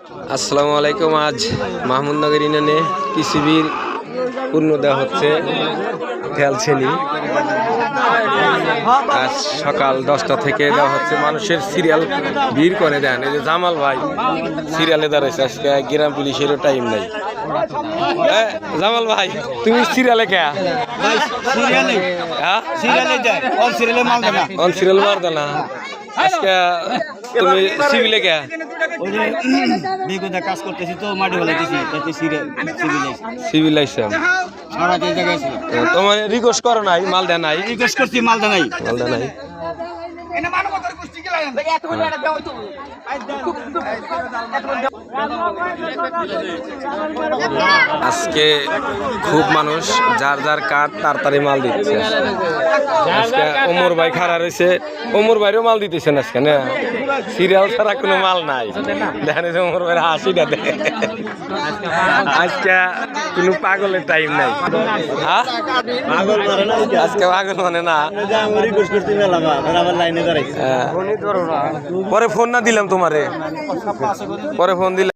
আসসালামু আলাইকুম। আজ মাহমুদনগর ইউনিয়নে কৃষিবির পূর্ণ দেওয়া হচ্ছে ঠেলছেনি। আজ সকাল 10টা থেকে দেওয়া হচ্ছে। মানুষের সিরিয়াল ভিড় করে দেন। এই যে জামাল ভাই সিরিয়ালে দাঁড়াইছে। আজকে গ্রাম পুলিশেরও টাইম নাই। জামাল ভাই তুমি সিরিয়ালে কে? অন সিরিয়াল মার দেনা। আজকে তুমি সিভিলে কে? কাজ করতেছি তো মাটি ফেলাইতেছি সিভিল লাইসেন্স তোমার রিকোয়েস্ট করো নাই? মালদা নাই? রিকোয়েস্ট করছি মালদা নাই। মালদা নাই। আজকে খুব মানুষ যার যার কার্ড তাড়াতাড়ি মাল দিচ্ছে। আজকে ওমর ভাই খাড়া রয়েছে, ওমর ভাইরও মাল দিতেছেন আজকে না। সিরিয়াল ছাড়া কোনো মাল নাই। দেখেন ওমর ভাইয়ের হাসিটা দেখে। আজকে কোনো পাগলের টাইম নাই। আজকে পাগল মানে না। পরে ফোন না দিলাম তোমারে, পরে ফোন দিলাম।